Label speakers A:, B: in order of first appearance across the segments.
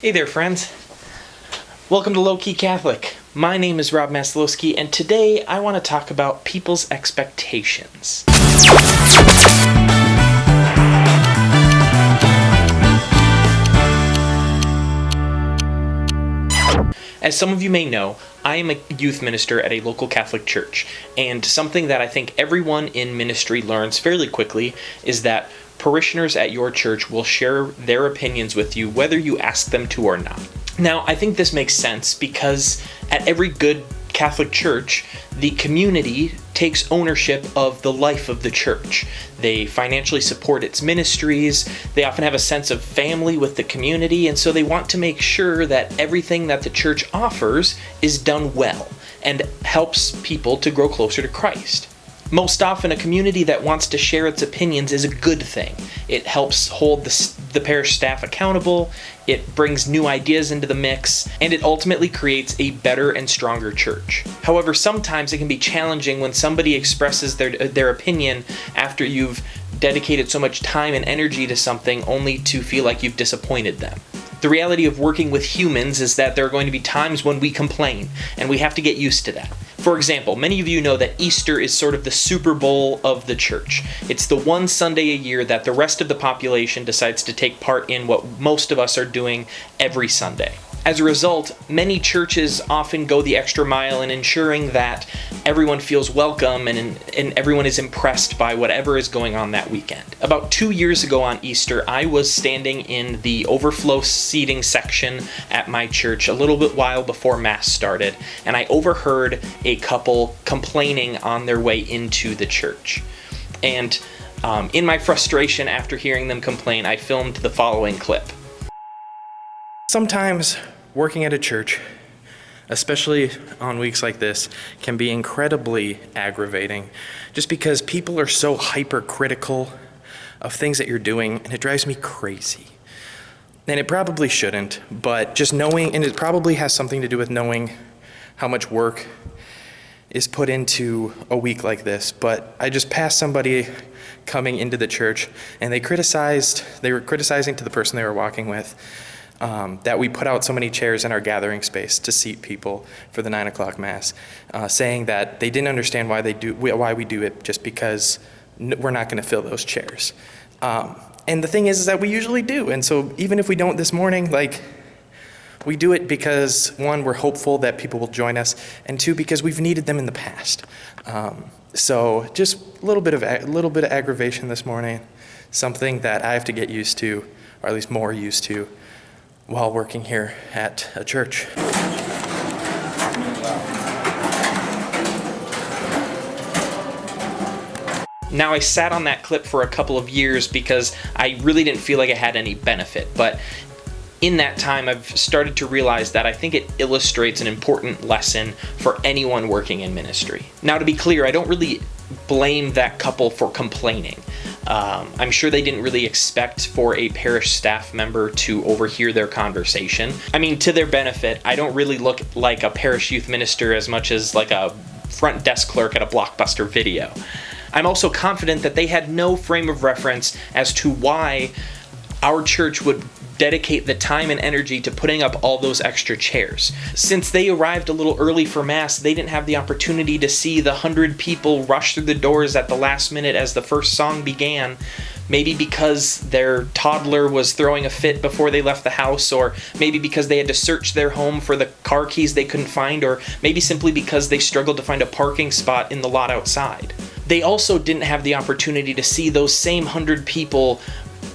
A: Hey there, friends. Welcome to Low Key Catholic. My name is Rob Maslowski, and today I want to talk about people's expectations. As some of you may know, I am a youth minister at a local Catholic church, and something that I think everyone in ministry learns fairly quickly is that parishioners at your church will share their opinions with you whether you ask them to or not. Now, I think this makes sense because at every good Catholic church, the community takes ownership of the life of the church. They financially support its ministries, they often have a sense of family with the community, and so they want to make sure that everything that the church offers is done well and helps people to grow closer to Christ. Most often, a community that wants to share its opinions is a good thing. It helps hold the parish staff accountable, it brings new ideas into the mix, and it ultimately creates a better and stronger church. However, sometimes it can be challenging when somebody expresses their opinion after you've dedicated so much time and energy to something only to feel like you've disappointed them. The reality of working with humans is that there are going to be times when we complain, and we have to get used to that. For example, many of you know that Easter is sort of the Super Bowl of the church. It's the one Sunday a year that the rest of the population decides to take part in what most of us are doing every Sunday. As a result, many churches often go the extra mile in ensuring that everyone feels welcome and everyone is impressed by whatever is going on that weekend. About 2 years ago on Easter, I was standing in the overflow seating section at my church a little bit while before Mass started, and I overheard a couple complaining on their way into the church. And in my frustration after hearing them complain, I filmed the following clip. Sometimes working at a church, especially on weeks like this, can be incredibly aggravating just because people are so hypercritical of things that you're doing, and it drives me crazy. And it probably shouldn't, but just knowing, and it probably has something to do with knowing how much work is put into a week like this. But I just passed somebody coming into the church, and they were criticizing to the person they were walking with that we put out so many chairs in our gathering space to seat people for the 9 o'clock Mass, saying that they didn't understand why we do it just because we're not going to fill those chairs. And the thing is that we usually do. And so even if we don't this morning, we do it because, one, we're hopeful that people will join us, and two, because we've needed them in the past. So just a little bit of aggravation this morning, something that I have to get used to, or at least more used to, while working here at a church. Now, I sat on that clip for a couple of years because I really didn't feel like it had any benefit, but in that time I've started to realize that I think it illustrates an important lesson for anyone working in ministry. Now, to be clear, I don't really blame that couple for complaining. I'm sure they didn't really expect for a parish staff member to overhear their conversation. I mean, to their benefit, I don't really look like a parish youth minister as much as like a front desk clerk at a Blockbuster Video. I'm also confident that they had no frame of reference as to why our church would dedicate the time and energy to putting up all those extra chairs. Since they arrived a little early for Mass, they didn't have the opportunity to see the 100 people rush through the doors at the last minute as the first song began, maybe because their toddler was throwing a fit before they left the house, or maybe because they had to search their home for the car keys they couldn't find, or maybe simply because they struggled to find a parking spot in the lot outside. They also didn't have the opportunity to see those same 100 people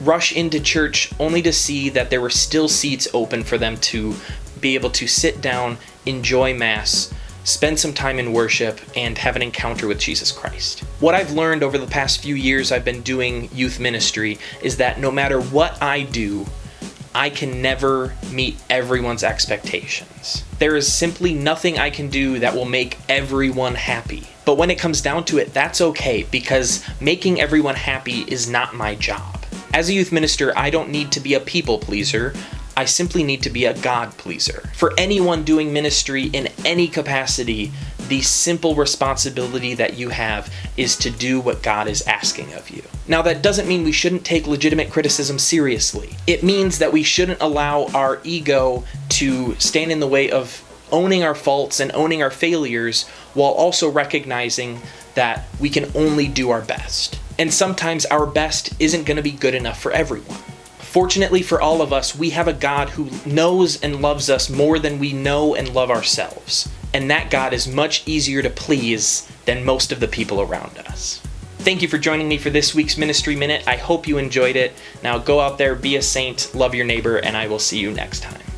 A: rush into church only to see that there were still seats open for them to be able to sit down, enjoy Mass, spend some time in worship, and have an encounter with Jesus Christ. What I've learned over the past few years I've been doing youth ministry is that no matter what I do, I can never meet everyone's expectations. There is simply nothing I can do that will make everyone happy. But when it comes down to it, that's okay, because making everyone happy is not my job. As a youth minister, I don't need to be a people pleaser. I simply need to be a God pleaser. For anyone doing ministry in any capacity, the simple responsibility that you have is to do what God is asking of you. Now, that doesn't mean we shouldn't take legitimate criticism seriously. It means that we shouldn't allow our ego to stand in the way of owning our faults and owning our failures, while also recognizing that we can only do our best. And sometimes our best isn't going to be good enough for everyone. Fortunately for all of us, we have a God who knows and loves us more than we know and love ourselves. And that God is much easier to please than most of the people around us. Thank you for joining me for this week's Ministry Minute. I hope you enjoyed it. Now go out there, be a saint, love your neighbor, and I will see you next time.